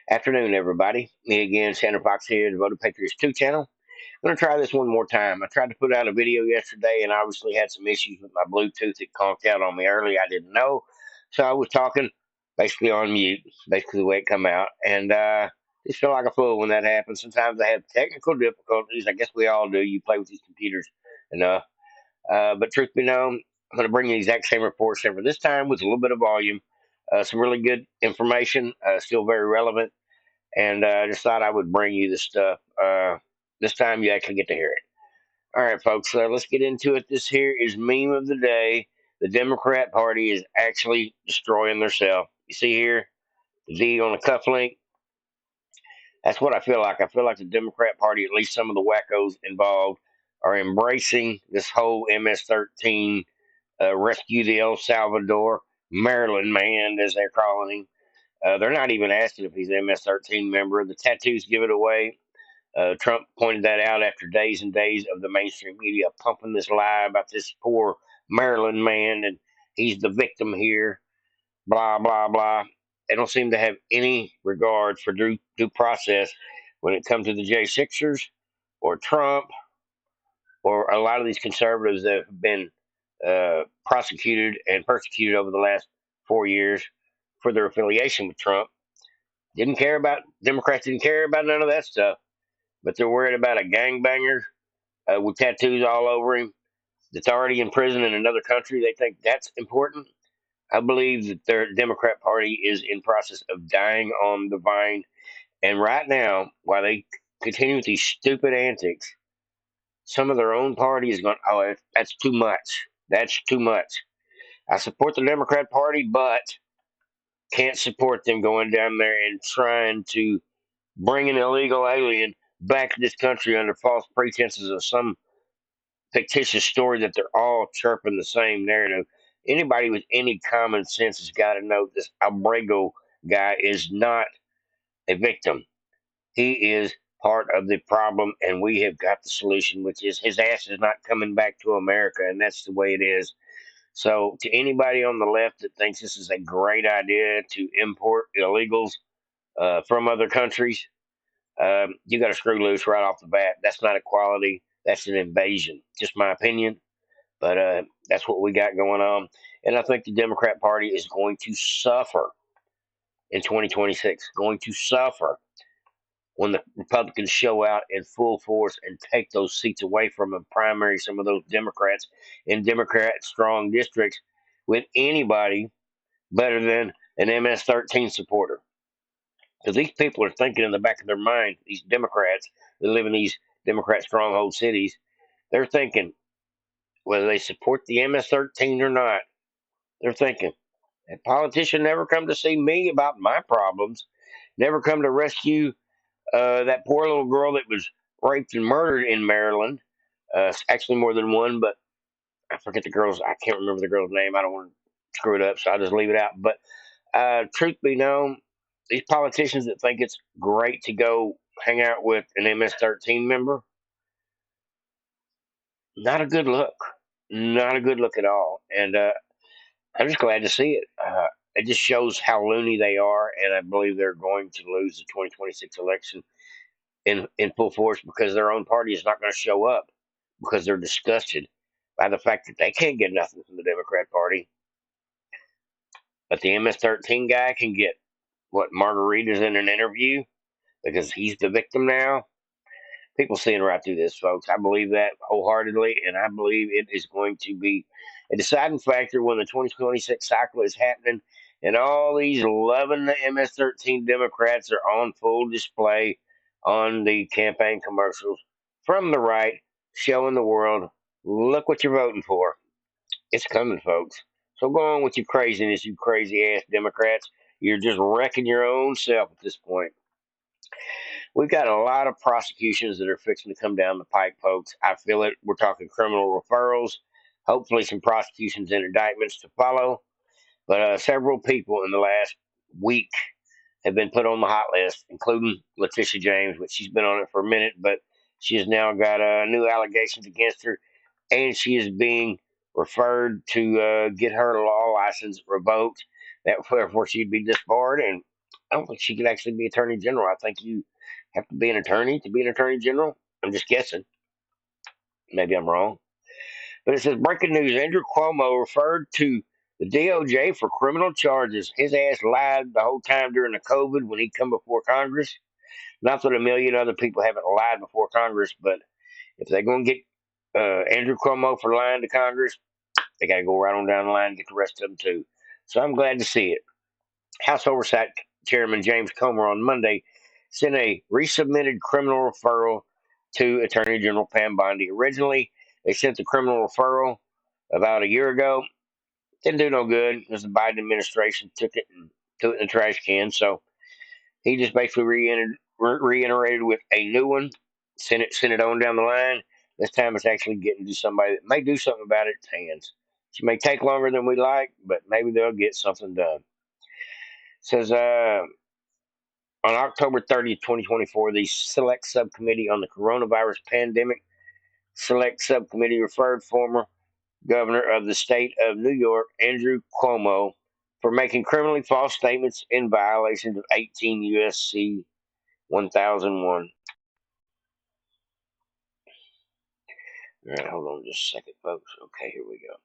Afternoon, everybody. Me again, Santa Fox here, Devoted Patriots 2 channel. I'm going to try this one more time. I tried to put out a video yesterday and obviously had some issues with my Bluetooth. It conked out on me early. I didn't know. So I was talking basically on mute, basically the way it come out. And just feel like a fool when that happens. Sometimes I have technical difficulties. I guess we all do. You play with these computers enough. But truth be known, I'm going to bring you the exact same report, except for this time with a little bit of volume. Some really good information, still very relevant, and I just thought I would bring you this stuff. This time you actually get to hear it. All right, folks, let's get into it. This here is meme of the day. The Democrat Party is actually destroying themselves. You see here, the D on the cuff link. That's what I feel like. I feel like the Democrat Party, at least some of the wackos involved, are embracing this whole MS-13 rescue the El Salvador Maryland man, as they're calling him. They're not even asking if he's an MS-13 member. The tattoos give it away. Trump pointed that out after days and days of the mainstream media pumping this lie about this poor Maryland man and he's the victim here, blah, blah, blah. They don't seem to have any regard for due process when it comes to the J6ers or Trump or a lot of these conservatives that have been prosecuted and persecuted over the last 4 years for their affiliation with Trump. Democrats didn't care about none of that stuff, but they're worried about a gangbanger with tattoos all over him that's already in prison in another country. They think that's important. I believe that their Democrat Party is in process of dying on the vine. And right now, while they continue with these stupid antics, some of their own party is going, oh, that's too much. That's too much. I support the Democrat Party, but can't support them going down there and trying to bring an illegal alien back to this country under false pretenses of some fictitious story that they're all chirping the same narrative. Anybody with any common sense has got to know this Abrego guy is not a victim. He is part of the problem, and we have got the solution, which is his ass is not coming back to America, and that's the way it is. So, to anybody on the left that thinks this is a great idea to import illegals from other countries, you got to screw loose right off the bat. That's not equality. That's an invasion. Just my opinion. But that's what we got going on. And I think the Democrat Party is going to suffer in 2026, going to suffer when the Republicans show out in full force and take those seats away from them, primary some of those Democrats in Democrat strong districts with anybody better than an MS-13 supporter. Because these people are thinking in the back of their mind, these Democrats that live in these Democrat stronghold cities, they're thinking, whether they support the MS-13 or not, they're thinking, a politician never come to see me about my problems, never come to rescue that poor little girl that was raped and murdered in Maryland. Actually, more than one, but I forget the girl's. I can't remember the girl's name. I don't want to screw it up, so I'll just leave it out. But truth be known, these politicians that think it's great to go hang out with an MS-13 member, not a good look. Not a good look at all. And I'm just glad to see it. It just shows how loony they are, and I believe they're going to lose the 2026 election in full force because their own party is not going to show up because they're disgusted by the fact that they can't get nothing from the Democrat Party. But the MS-13 guy can get what margaritas in an interview because he's the victim now. People seeing right through this, folks. I believe that wholeheartedly, and I believe it is going to be a deciding factor when the 2026 cycle is happening, and all these loving the MS-13 Democrats are on full display on the campaign commercials from the right, showing the world, look what you're voting for. It's coming, folks. So go on with your craziness, you crazy ass Democrats. You're just wrecking your own self at this point. We've got a lot of prosecutions that are fixing to come down the pike, folks. I feel it. We're talking criminal referrals, hopefully some prosecutions and indictments to follow. But several people in the last week have been put on the hot list, including Letitia James, which she's been on it for a minute, but she has now got new allegations against her, and she is being referred to get her law license revoked. That therefore she'd be disbarred, and I don't think she could actually be attorney general. I think you have to be an attorney to be an attorney general. I'm just guessing. Maybe I'm wrong. But it says breaking news: Andrew Cuomo referred to the DOJ for criminal charges. His ass lied the whole time during the COVID when he come before Congress. Not that a million other people haven't lied before Congress, but if they're going to get Andrew Cuomo for lying to Congress, they got to go right on down the line and get the rest of them too. So I'm glad to see it. House Oversight Chairman James Comer on Monday sent a resubmitted criminal referral to Attorney General Pam Bondi. Originally, they sent the criminal referral about a year ago. Didn't do no good because the Biden administration took it and threw it in the trash can. So he just basically reiterated with a new one, sent it on down the line. This time it's actually getting to somebody that may do something about its hands. It may take longer than we like, but maybe they'll get something done. It says on October 30th, 2024, the Select Subcommittee on the Coronavirus Pandemic Select Subcommittee referred former Governor of the state of New York, Andrew Cuomo, for making criminally false statements in violation of 18 U.S.C. 1001. All right, hold on just a second, folks. Okay, here we go.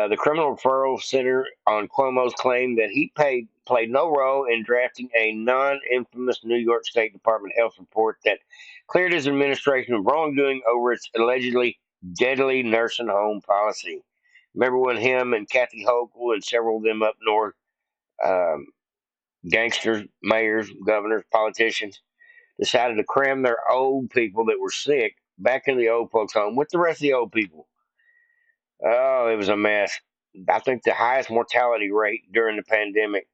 The criminal referral center on Cuomo's claim that he played no role in drafting a non-infamous New York State Department health report that cleared his administration of wrongdoing over its allegedly deadly nursing home policy. Remember when him and Kathy Hochul and several of them up north, um, gangsters, mayors, governors, politicians, decided to cram their old people that were sick back in the old folks' home with the rest of the old people? Oh, it was a mess. I think the highest mortality rate during the pandemic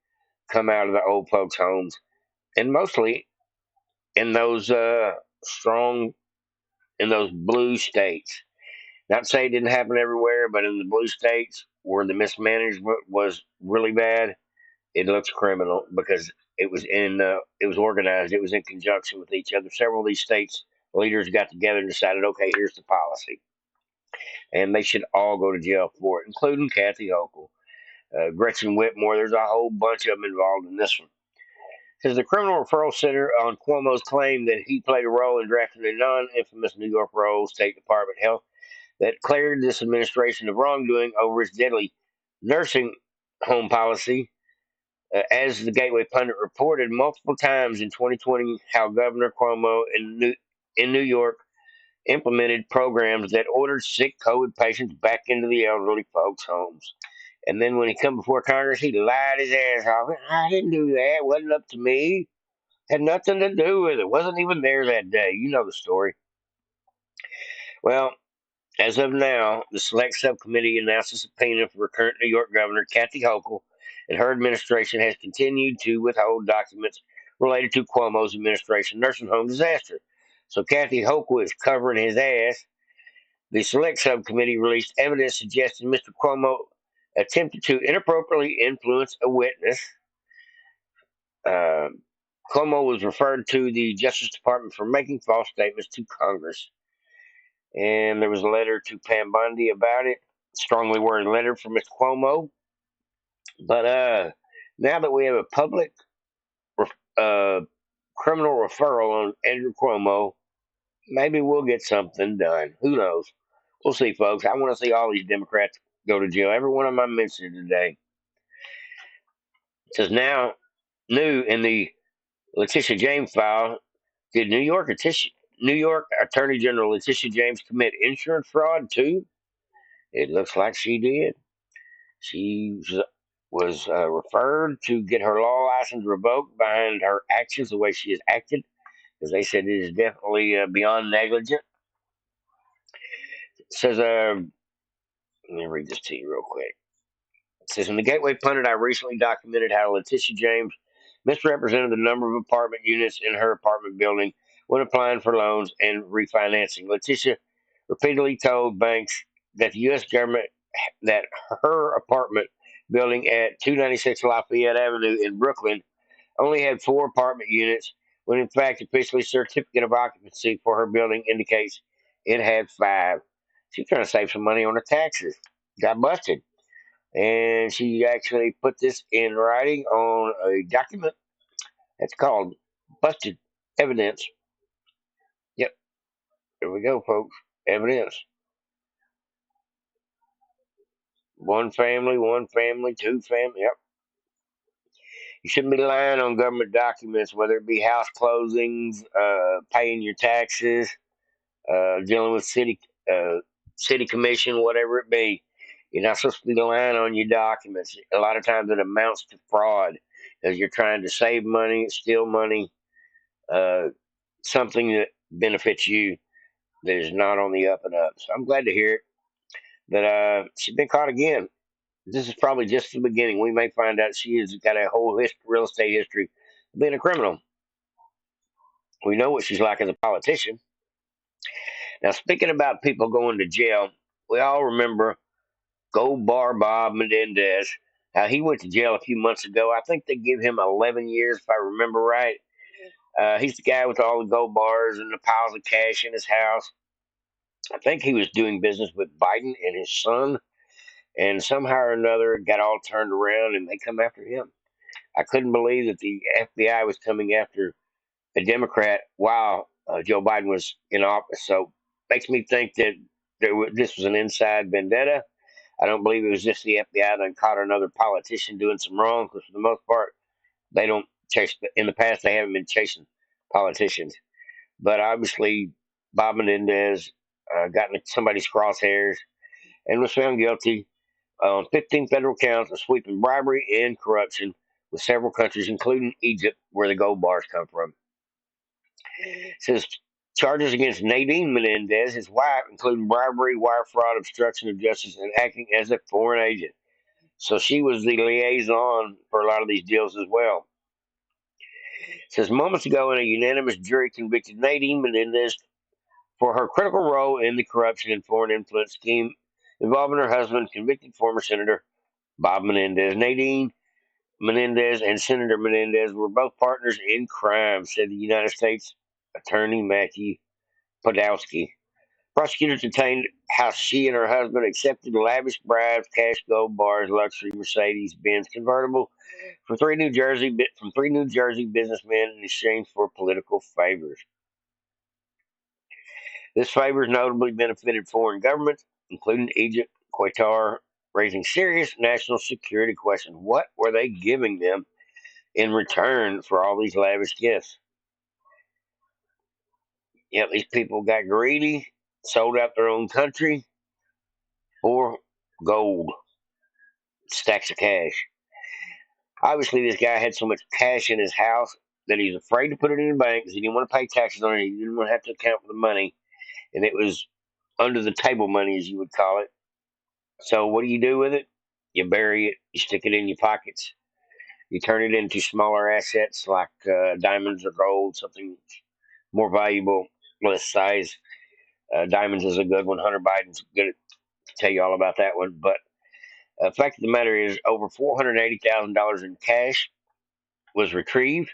come out of the old folks' homes, and mostly in those strong in those blue states. Not to say it didn't happen everywhere, but in the blue states where the mismanagement was really bad, it looks criminal because it was organized. It was in conjunction with each other. Several of these states leaders got together and decided, okay, here's the policy, and they should all go to jail for it, including Kathy Hochul. Gretchen Whitmore. There's a whole bunch of them involved in this one. Says the Criminal Referral Center on Cuomo's claim that he played a role in drafting a non-infamous New York Role State Department Health that cleared this administration of wrongdoing over its deadly nursing home policy. As the Gateway Pundit reported multiple times in 2020, how Governor Cuomo in New York implemented programs that ordered sick COVID patients back into the elderly folks' homes. And then when he come before Congress, he lied his ass off. I didn't do that. It wasn't up to me. Had nothing to do with it. Wasn't even there that day. You know the story. Well, as of now, the Select Subcommittee announced a subpoena for current New York Governor Kathy Hochul, and her administration has continued to withhold documents related to Cuomo's administration nursing home disaster. So Kathy Hochul is covering his ass. The Select Subcommittee released evidence suggesting Mr. Cuomo attempted to inappropriately influence a witness. Uh, Cuomo was referred to the Justice Department for making false statements to Congress. And there was a letter to Pam Bondi about it, strongly worded letter from Mr. Cuomo. But now that we have a public uh, criminal referral on Andrew Cuomo, maybe we'll get something done. Who knows? We'll see, folks. I want to see all these Democrats go to jail. Every one of them I mentioned today. It says now, new in the Letitia James file, did New York Attorney General Letitia James commit insurance fraud too? It looks like she did. She was referred to get her law license revoked behind her actions, the way she has acted, because they said it is definitely beyond negligent. It says, let me read this to you real quick. It says, in the Gateway Pundit, I recently documented how Letitia James misrepresented the number of apartment units in her apartment building when applying for loans and refinancing. Letitia repeatedly told banks that the U.S. government that her apartment building at 296 Lafayette Avenue in Brooklyn only had 4 apartment units, when in fact, officially certificate of occupancy for her building indicates it had 5. She's trying to save some money on her taxes. Got busted. And she actually put this in writing on a document that's called busted evidence. Yep, there we go, folks. Evidence. One family, two family. Yep. You shouldn't be lying on government documents, whether it be house closings, paying your taxes, dealing with city commission, whatever it be. You're not supposed to be lying on your documents. A lot of times it amounts to fraud because you're trying to save money, steal money, uh, something that benefits you that is not on the up and up. So I'm glad to hear it that she's been caught again. This is probably just the beginning. We may find out she has got a whole real estate history of being a criminal. We know what she's like as a politician. Now, speaking about people going to jail, we all remember Gold Bar Bob Menendez. How he went to jail a few months ago. I think they give him 11 years, if I remember right. He's the guy with all the gold bars and the piles of cash in his house. I think he was doing business with Biden and his son, and somehow or another it got all turned around and they come after him. I couldn't believe that the FBI was coming after a Democrat while Joe Biden was in office. So makes me think that this was an inside vendetta. I don't believe it was just the FBI that caught another politician doing some wrong, because for the most part, they don't chase. In the past, they haven't been chasing politicians. But obviously, Bob Menendez got in somebody's crosshairs and was found guilty on 15 federal counts of sweeping bribery and corruption with several countries, including Egypt, where the gold bars come from. It says charges against Nadine Menendez, his wife, including bribery, wire fraud, obstruction of justice, and acting as a foreign agent. So she was the liaison for a lot of these deals as well. It says moments ago, in a unanimous jury convicted Nadine Menendez for her critical role in the corruption and foreign influence scheme involving her husband, convicted former Senator Bob Menendez. Nadine Menendez and Senator Menendez were both partners in crime, said the United States Attorney Matthew Podolsky. Prosecutors detained how she and her husband accepted lavish bribes, cash, gold bars, luxury Mercedes-Benz convertible from three New Jersey businessmen in exchange for political favors. This favors notably benefited foreign governments, including Egypt, Qatar, raising serious national security questions. What were they giving them in return for all these lavish gifts? Yep, these people got greedy, sold out their own country for gold, stacks of cash. Obviously, this guy had so much cash in his house that he's afraid to put it in the bank because he didn't want to pay taxes on it. He didn't want to have to account for the money, and it was under the table money, as you would call it. So, what do you do with it? You bury it. You stick it in your pockets. You turn it into smaller assets like diamonds or gold, something more valuable, less size. Diamonds is a good one. Hunter Biden's good to tell you all about that one. But the fact of the matter is, over $480,000 in cash was retrieved.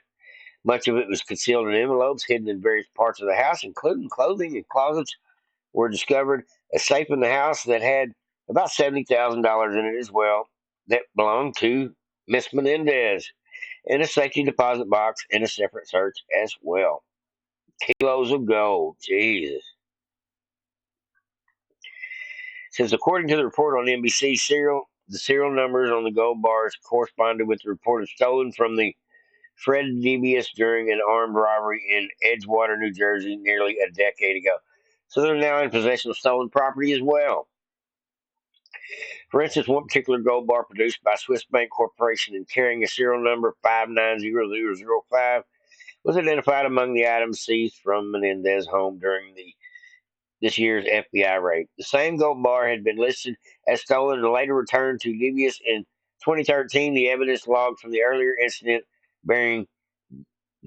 Much of it was concealed in envelopes hidden in various parts of the house, including clothing and closets were discovered. A safe in the house that had about $70,000 in it as well that belonged to Miss Menendez, and a safety deposit box in a separate search as well. Kilos of gold. Jesus. Says according to the report on NBC, the serial numbers on the gold bars corresponded with the report of stolen from the Fred Devious during an armed robbery in Edgewater, New Jersey, nearly a decade ago. So they're now in possession of stolen property as well. For instance, one particular gold bar produced by Swiss Bank Corporation and carrying a serial number 590005 was identified among the items seized from Menendez's home during this year's FBI raid. The same gold bar had been listed as stolen and later returned to Devious in 2013. The evidence logged from the earlier incident bearing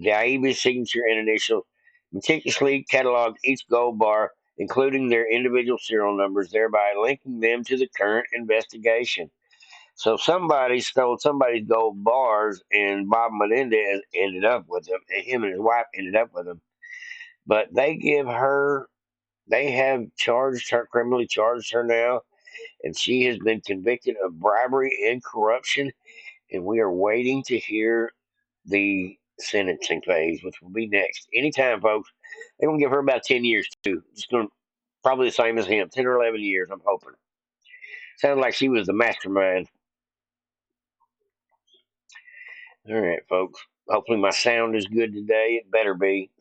Daiba's signature and initials meticulously cataloged each gold bar, including their individual serial numbers, thereby linking them to the current investigation. So somebody stole somebody's gold bars, and Bob Menendez ended up with them, and him and his wife ended up with them. But they have criminally charged her now. and she has been convicted of bribery and corruption, and we are waiting to hear the sentencing phase, which will be next. Anytime, folks. They're going to give her about 10 years, too. It's going to probably the same as him, 10 or 11 years, I'm hoping. Sounded like she was the mastermind. All right, folks. Hopefully my sound is good today. It better be.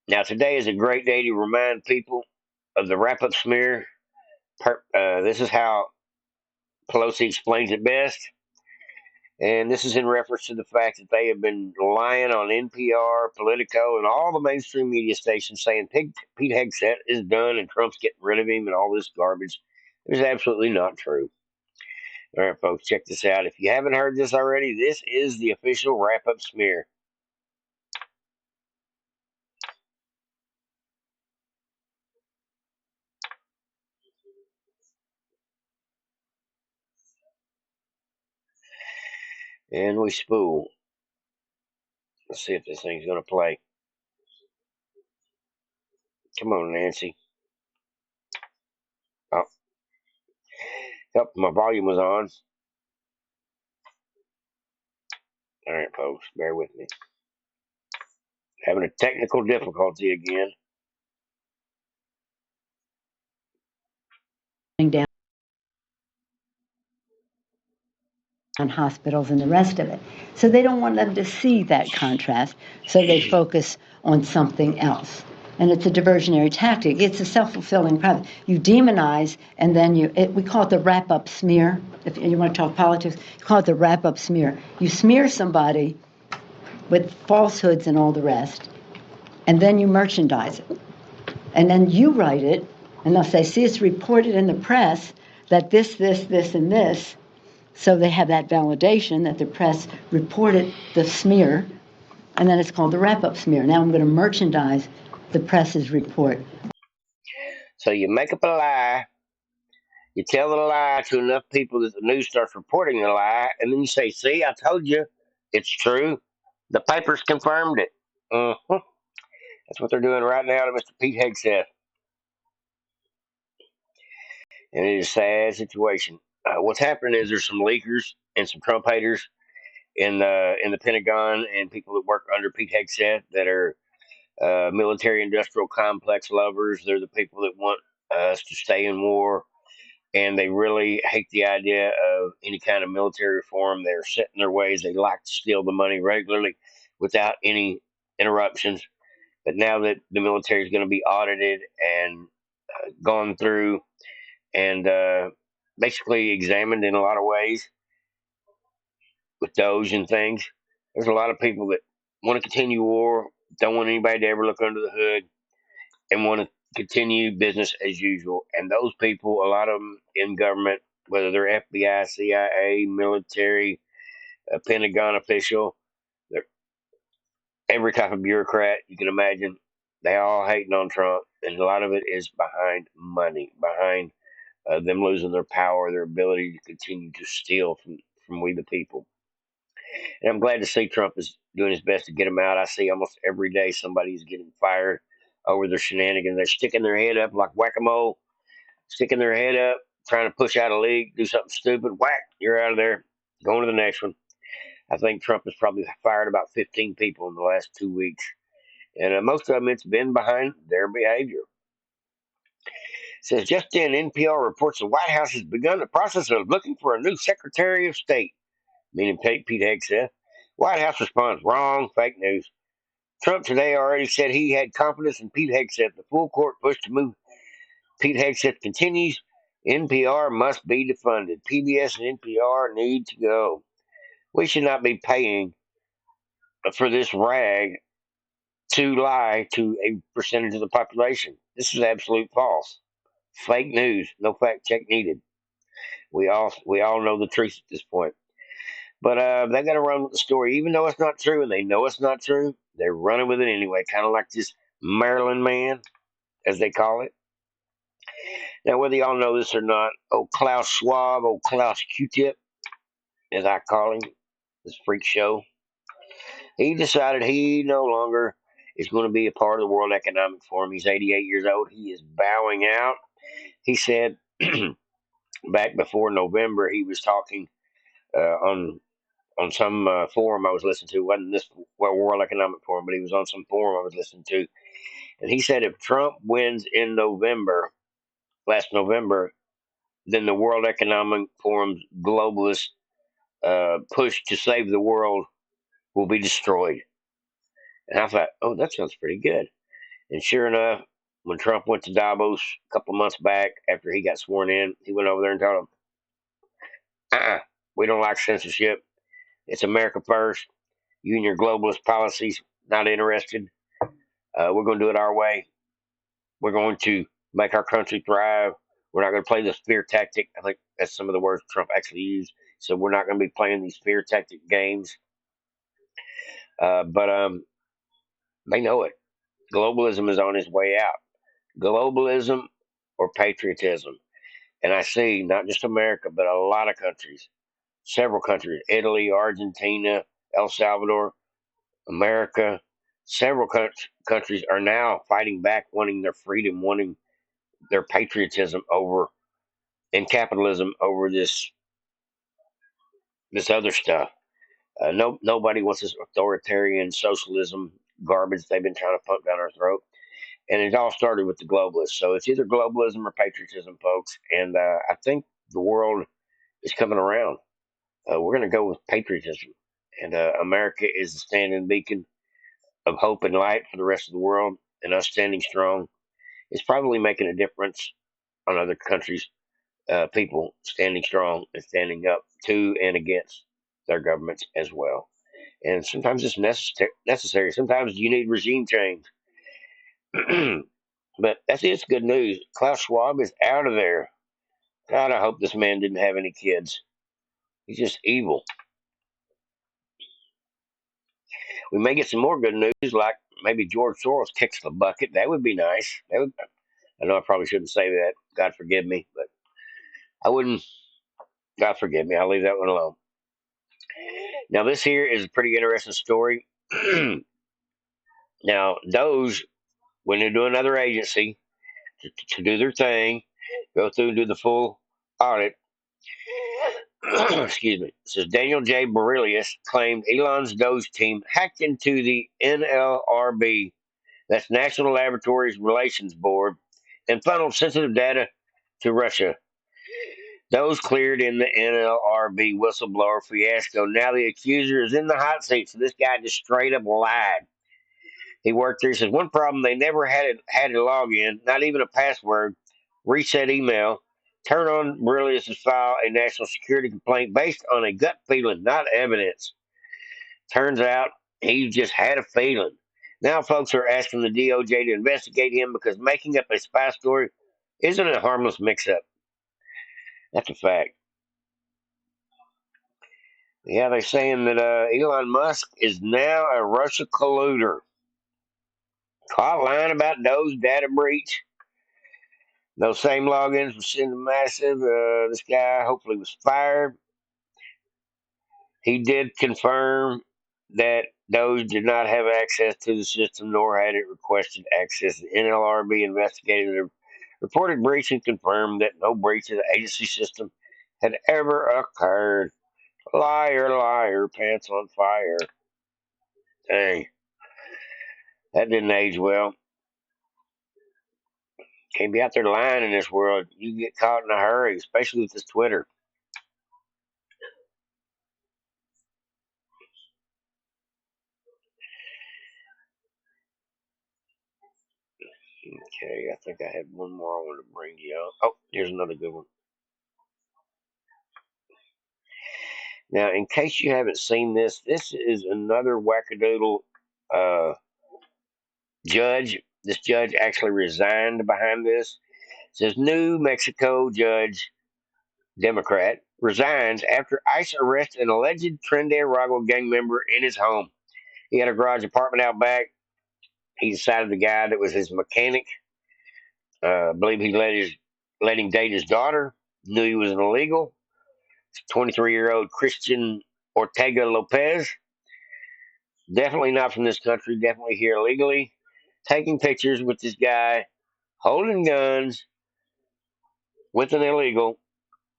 Now, today is a great day to remind people of the wrap up smear. This is how Pelosi explains it best. And this is in reference to the fact that they have been lying on NPR, Politico, and all the mainstream media stations saying Pete Hegseth is done and Trump's getting rid of him and all this garbage. It's absolutely not true. All right, folks, check this out. If you haven't heard this already, this is the official wrap up smear. And we spool. Let's see if this thing's going to play. Come on, Nancy. Oh, yep, my volume was on. All right, folks, bear with me. Having a technical difficulty again. Down on hospitals and the rest of it. So they don't want them to see that contrast, so they focus on something else. And it's a diversionary tactic. It's a self-fulfilling prophecy. You demonize, and then we call it the wrap-up smear. If you want to talk politics, you call it the wrap-up smear. You smear somebody with falsehoods and all the rest, and then you merchandise it. And then you write it, and they'll say, see, it's reported in the press that this, and this. So they have that validation that the press reported the smear, and then it's called the wrap-up smear. Now I'm going to merchandise the press's report. So you make up a lie, you tell the lie to enough people that the news starts reporting the lie, and then you say, see, I told you, it's true. The papers confirmed it. Uh-huh. That's what they're doing right now to Mr. Pete Hegseth. And it is a sad situation. What's happening is there's some leakers and some Trump haters in the Pentagon and people that work under Pete Hegseth that are military-industrial complex lovers. They're the people that want us to stay in war, and they really hate the idea of any kind of military reform. They're set in their ways. They like to steal the money regularly without any interruptions. But now that the military is going to be audited and gone through and basically examined in a lot of ways with Doge and things, there's a lot of people that want to continue war, don't want anybody to ever look under the hood, and want to continue business as usual. And those people, a lot of them in government, whether they're FBI, CIA, military, Pentagon official, they're every type of bureaucrat you can imagine, they all hating on Trump. And a lot of it is behind money, behind them losing their power, their ability to continue to steal from we the people. And I'm glad to see Trump is doing his best to get them out. I see almost every day somebody's getting fired over their shenanigans. They're sticking their head up like whack-a-mole, sticking their head up, trying to push out a league, do something stupid. Whack, you're out of there. Going to the next one. I think Trump has probably fired about 15 people in the last 2 weeks. And most of them, it's been behind their behavior. It says, just in, NPR reports the White House has begun the process of looking for a new Secretary of State, meaning Pete Hegseth. White House responds, wrong, fake news. Trump today already said he had confidence in Pete Hegseth. The full court push to move Pete Hegseth continues. NPR must be defunded. PBS and NPR need to go. We should not be paying for this rag to lie to a percentage of the population. This is absolute false. Fake news. No fact check needed. We all know the truth at this point. But they got to run with the story, even though it's not true, and they know it's not true. They're running with it anyway, kind of like this Maryland man, as they call it. Now, whether y'all know this or not, old Klaus Schwab, old Klaus Q-Tip, as I call him, this freak show, he decided he no longer is going to be a part of the World Economic Forum. He's 88 years old. He is bowing out. He said back before November he was talking on some forum I was listening to. Wasn't this World Economic Forum, but he was on some forum I was listening to, and he said if Trump wins in November, last November, then the World Economic Forum's globalist push to save the world will be destroyed. And I thought, oh, that sounds pretty good. And sure enough, when Trump went to Davos a couple of months back after he got sworn in, he went over there and told them, we don't like censorship. It's America first. You and your globalist policies, not interested. We're going to do it our way. We're going to make our country thrive. We're not going to play this fear tactic. I think that's some of the words Trump actually used. So we're not going to be playing these fear tactic games. But they know it. Globalism is on its way out. Globalism or patriotism. And I see not just America, but a lot of countries, several countries, Italy, Argentina, El Salvador, America, several countries are now fighting back, wanting their freedom, wanting their patriotism over and capitalism over this other stuff. Nobody wants this authoritarian socialism garbage they've been trying to pump down our throat. And it all started with the globalists. So it's either globalism or patriotism, folks. And I think the world is coming around. We're going to go with patriotism. And America is the standing beacon of hope and light for the rest of the world. And us standing strong is probably making a difference on other countries' people standing strong and standing up to and against their governments as well. And sometimes it's necessary. Sometimes you need regime change. But that's it's good news. Klaus Schwab is out of there. God, I hope this man didn't have any kids. He's just evil. We may get some more good news, like maybe George Soros kicks the bucket. That would be nice. I know I probably shouldn't say that. God forgive me, but I wouldn't. God forgive me. I'll leave that one alone. Now, this here is a pretty interesting story. Now, those, when they do another agency to do their thing, go through and do the full audit. Excuse me. It says Daniel J. Borelius claimed Elon's Doge team hacked into the NLRB, that's National Laboratories Relations Board, and funneled sensitive data to Russia. Those cleared in the NLRB whistleblower fiasco. Now the accuser is in the hot seat. So this guy just straight up lied. He worked there. He says one problem they never had a login, not even a password, reset email, turn on Borelius' file a national security complaint based on a gut feeling, not evidence. Turns out he just had a feeling. Now folks are asking the DOJ to investigate him because making up a spy story isn't a harmless mix-up. That's a fact. Yeah, they're saying that Elon Musk is now a Russia colluder. Caught lying about Doe's data breach. Those same logins were sending massive. This guy hopefully was fired. He did confirm that Doge did not have access to the system, nor had it requested access. The NLRB investigated the reported breach and confirmed that no breach of the agency system had ever occurred. Liar, liar, pants on fire. Dang, that didn't age well. Can't be out there lying in this world. You get caught in a hurry, especially with this Twitter. Okay, I think I had one more I want to bring you up. Oh, here's another good one. Now, in case you haven't seen this, this is another wackadoodle uh, judge. This judge actually resigned behind this. It says New Mexico judge, Democrat, resigns after ICE arrests an alleged Trinidad gang member in his home. He had a garage apartment out back. He decided the guy that was his mechanic, I believe he let him date his daughter, knew he was an illegal. 23-year-old Christian Ortega Lopez. Definitely not from this country, definitely here illegally. Taking pictures with this guy, holding guns, with an illegal,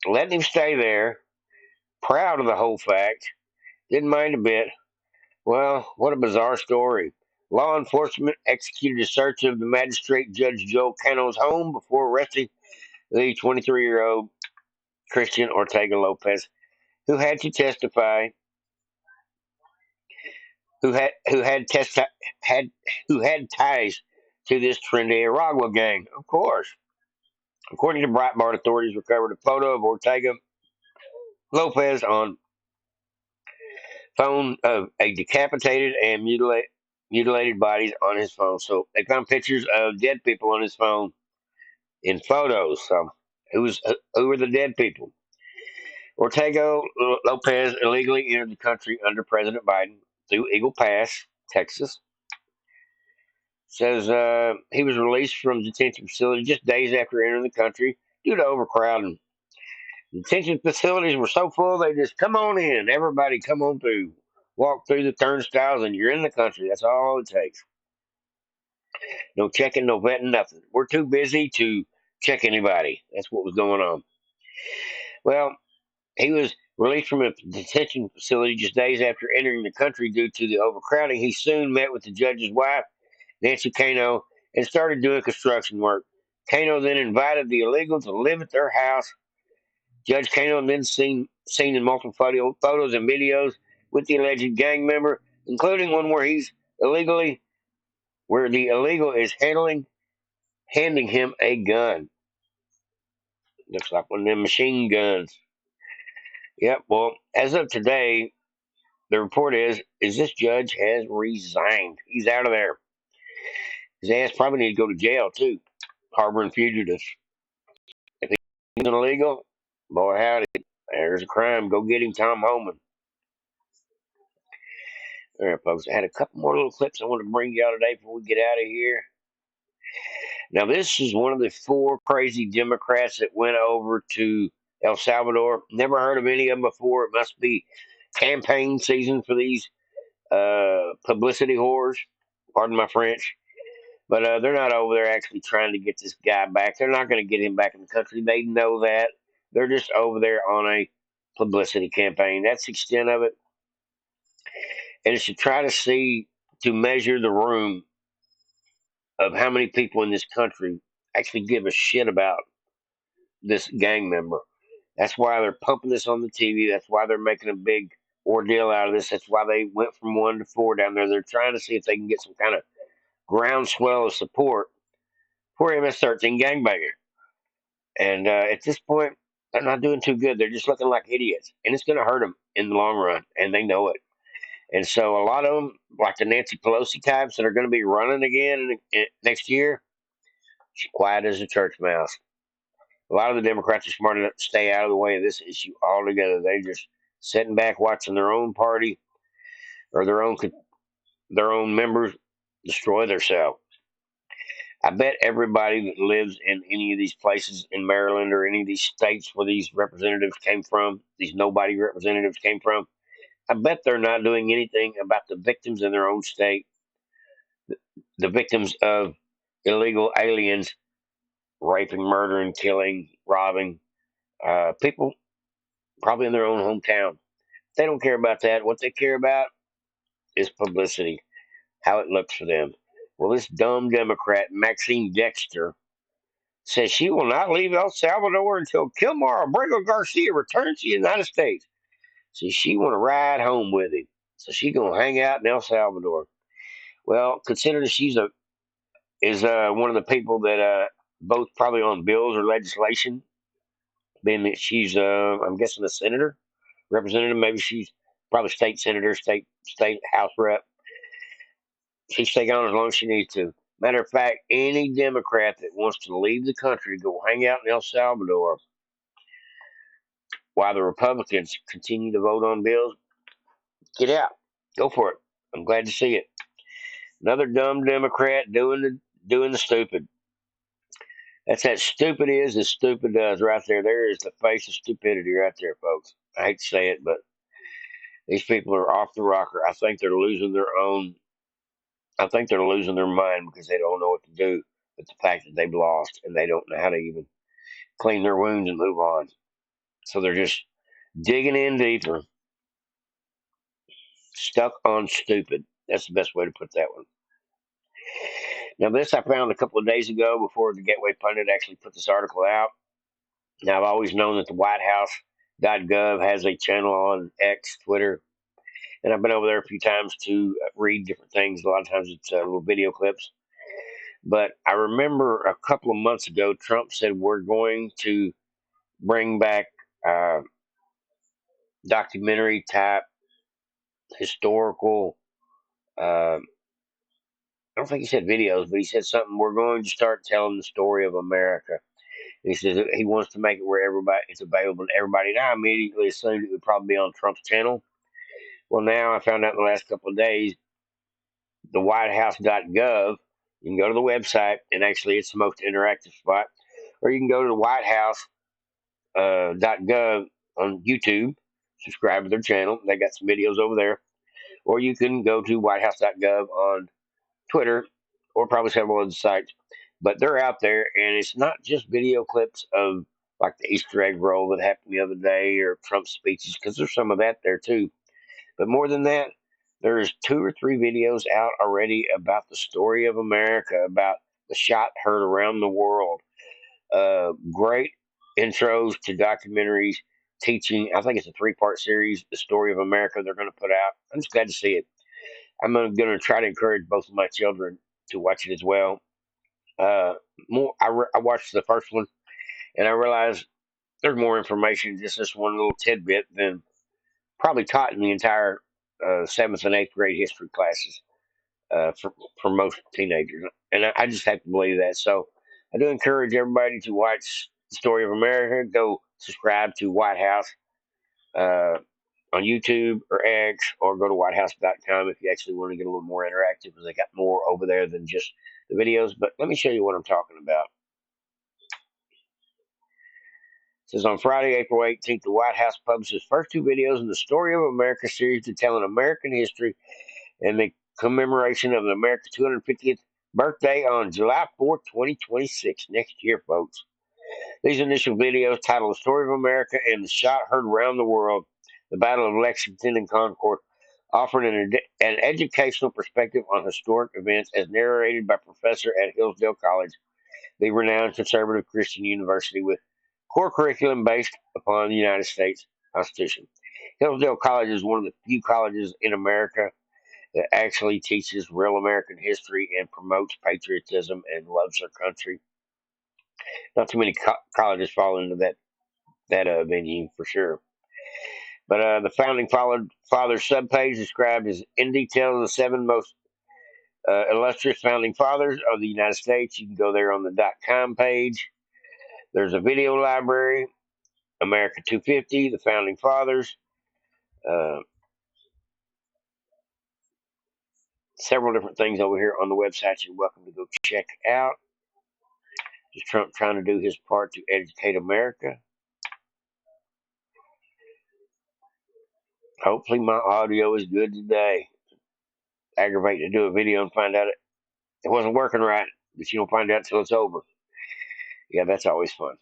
letting him stay there, proud of the whole fact, didn't mind a bit. Well, what a bizarre story. Law enforcement executed a search of the magistrate Judge Joe Cano's home before arresting the 23-year-old Christian Ortega Lopez, who had to testify, who had testi- had who had ties to this trendy Aragua gang. Of course, according to Breitbart, authorities recovered a photo of Ortega Lopez on phone of a decapitated and mutilated bodies on his phone. So they found pictures of dead people on his phone in photos. So who were the dead people? Ortega Lopez illegally entered the country under President Biden through Eagle Pass, Texas. Says he was released from detention facility just days after entering the country due to overcrowding. Detention facilities were so full they just come on in, everybody come on through, walk through the turnstiles, and you're in the country. That's all it takes. No checking, no vetting, nothing. We're too busy to check anybody. That's what was going on. Well, he was released from a detention facility just days after entering the country due to the overcrowding. He soon met with the judge's wife, Nancy Cano, and started doing construction work. Cano then invited the illegal to live at their house. Judge Cano then seen in multiple photos and videos with the alleged gang member, including one where the illegal is handing him a gun. Looks like one of them machine guns. Yep. Well, as of today, the report is this judge has resigned. He's out of there. His ass probably need to go to jail too, harboring fugitives. If he's illegal, boy howdy, there's a crime. Go get him, Tom Homan. All right, folks. I had a couple more little clips I want to bring y'all today before we get out of here. Now, this is one of the four crazy Democrats that went over to El Salvador. Never heard of any of them before. It must be campaign season for these publicity whores. Pardon my French. But they're not over there actually trying to get this guy back. They're not going to get him back in the country. They know that. They're just over there on a publicity campaign. That's the extent of it. And it's to try to to measure the room of how many people in this country actually give a shit about this gang member. That's why they're pumping this on the TV. That's why they're making a big ordeal out of this. That's why they went from 1 to 4 down there. They're trying to see if they can get some kind of groundswell of support for MS-13 gangbanger. And at this point, they're not doing too good. They're just looking like idiots, and it's going to hurt them in the long run, and they know it. And so a lot of them, like the Nancy Pelosi types that are going to be running again next year, she's quiet as a church mouse. A lot of the Democrats are smart enough to stay out of the way of this issue altogether. They just sitting back watching their own party or their own members destroy themselves. I bet everybody that lives in any of these places in Maryland or any of these states where these representatives came from, these nobody representatives came from, I bet they're not doing anything about the victims in their own state, the victims of illegal aliens raping, murdering, killing, robbing people probably in their own hometown. They don't care about that. What they care about is publicity, how it looks for them. Well, this dumb Democrat, Maxine Dexter, says she will not leave El Salvador until Kilmar Abrego Garcia returns to the United States. So she want to ride home with him. So she gonna hang out in El Salvador. Well, consider that is one of the people that both probably on bills or legislation. Being that she's I'm guessing a senator, representative. Maybe she's probably state senator, state house rep. She can stay on as long as she needs to. Matter of fact, any Democrat that wants to leave the country, go hang out in El Salvador, while the Republicans continue to vote on bills, get out. Go for it. I'm glad to see it. Another dumb Democrat doing the stupid. That's that stupid is as stupid does right there. There is the face of stupidity right there, folks. I hate to say it, but these people are off the rocker. I think they're losing their mind because they don't know what to do with the fact that they've lost and they don't know how to even clean their wounds and move on. So they're just digging in deeper, stuck on stupid. That's the best way to put that one. Now, this I found a couple of days ago before the Gateway Pundit actually put this article out. Now, I've always known that the WhiteHouse.gov has a channel on X, Twitter, and I've been over there a few times to read different things. A lot of times it's little video clips. But I remember a couple of months ago, Trump said we're going to bring back uh, documentary type historical. I don't think he said videos, but he said something. We're going to start telling the story of America. And he says he wants to make it where everybody it's available to everybody. And I immediately assumed it would probably be on Trump's channel. Well, now I found out in the last couple of days, the WhiteHouse.gov. You can go to the website, and actually, it's the most interactive spot. Or you can go to the WhiteHouse.gov on YouTube, subscribe to their channel. They got some videos over there. Or you can go to WhiteHouse.gov on Twitter, or probably several other sites. But they're out there, and it's not just video clips of like the Easter egg roll that happened the other day or Trump's speeches, because there's some of that there too. But more than that, there's 2 or 3 videos out already about the story of America, about the shot heard around the world. Great intros to documentaries teaching. I think it's a 3-part series, the story of America. They're going to put out. I'm just glad to see it. I'm going to try to encourage both of my children to watch it as well. Uh, I watched the first one, and I realized there's more information in just this one little tidbit than probably taught in the entire 7th and 8th grade history classes for most teenagers. And I just have to believe that. So I do encourage everybody to watch the story of America. Go subscribe to White House uh, on YouTube or X, or go to whitehouse.com if you actually want to get a little more interactive, because they got more over there than just the videos. But let me show you what I'm talking about. It says on Friday, April 18th, the White House published its first 2 videos in the Story of America series detailing American history and the commemoration of America's 250th birthday on July 4th, 2026, next year, folks. These initial videos, titled The Story of America and the Shot Heard Around the World, the Battle of Lexington and Concord, offered an educational perspective on historic events as narrated by professor at Hillsdale College, the renowned conservative Christian university with core curriculum based upon the United States Constitution. Hillsdale College is one of the few colleges in America that actually teaches real American history and promotes patriotism and loves their country. Not too many colleges fall into that venue for sure. But the founding fathers subpage described as in detail the 7 most illustrious founding fathers of the United States. You can go there on the .com page. There's a video library, America 250, the founding fathers. Uh, Several different things over here on the website you're welcome to go check out. Is Trump trying to do his part to educate America? Hopefully my audio is good today. Aggravating to do a video and find out it wasn't working right, but you don't find out until it's over. Yeah, that's always fun.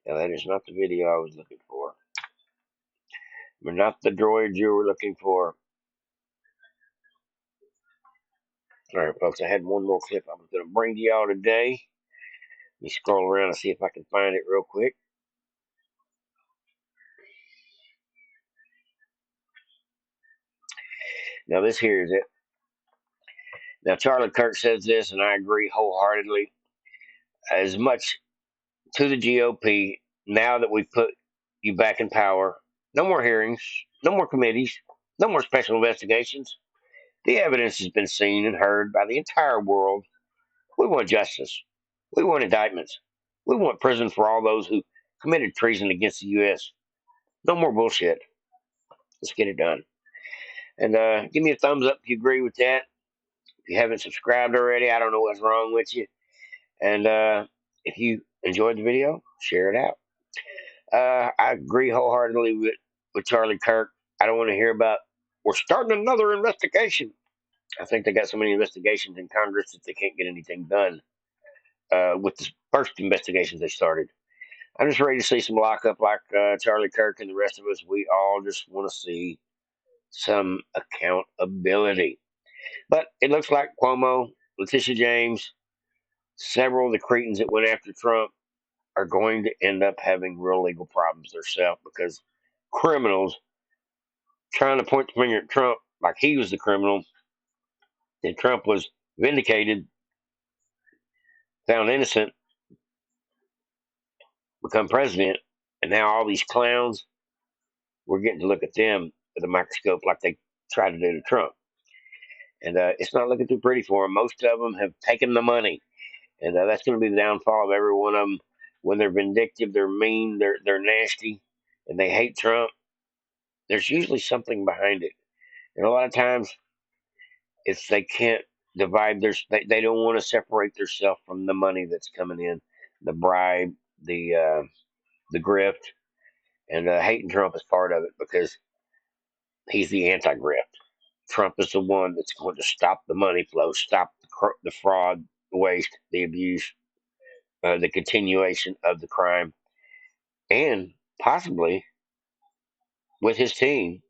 Now that is not the video I was looking for. We're not the droid you were looking for. All right, folks, I had one more clip I was going to bring to y'all today. Let me scroll around and see if I can find it real quick. Now, this here is it. Now, Charlie Kirk says this, and I agree wholeheartedly. As much to the GOP, now that we've put you back in power, no more hearings, no more committees, no more special investigations. The evidence has been seen and heard by the entire world. We want justice. We want indictments. We want prison for all those who committed treason against the U.S. No more bullshit. Let's get it done. And give me a thumbs up if you agree with that. If you haven't subscribed already, I don't know what's wrong with you. And if you enjoyed the video, share it out. I agree wholeheartedly with Charlie Kirk. I don't want to hear about we're starting another investigation. I think they got so many investigations in Congress that they can't get anything done with the first investigations they started. I'm just ready to see some lockup like Charlie Kirk and the rest of us. We all just want to see some accountability. But it looks like Cuomo, Letitia James, several of the cretins that went after Trump are going to end up having real legal problems themselves because criminals trying to point the finger at Trump like he was the criminal, and Trump was vindicated, found innocent, become president, and now all these clowns, we're getting to look at them with a microscope like they tried to do to Trump. And it's not looking too pretty for them. Most of them have taken the money, and that's going to be the downfall of every one of them. When they're vindictive, they're mean, they're nasty, and they hate Trump. There's usually something behind it, and a lot of times, if they can't divide they don't want to separate themselves from the money that's coming in, the bribe, the grift, and hating Trump is part of it because he's the anti-grift. Trump is the one that's going to stop the money flow, stop the fraud, the waste, the abuse, the continuation of the crime, and possibly with his team,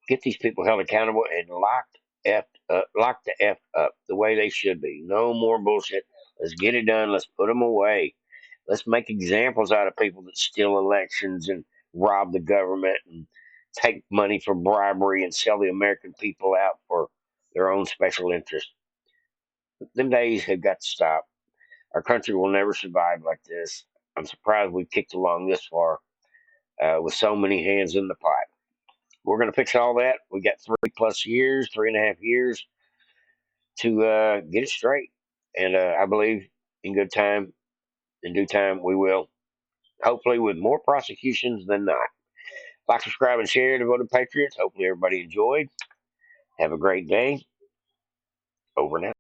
get these people held accountable and locked the f up the way they should be. No more bullshit. Let's get it done. Let's put them away. Let's make examples out of people that steal elections and rob the government and take money for bribery and sell the American people out for their own special interest. Them days have got to stop. Our country will never survive like this. I'm surprised we've kicked along this far with so many hands in the pot. We're going to fix all that. We got 3+ years, 3.5 years to get it straight. And I believe in good time, in due time, we will. Hopefully, with more prosecutions than not. Like, subscribe, and share to Voted Patriots. Hopefully, everybody enjoyed. Have a great day. Over now.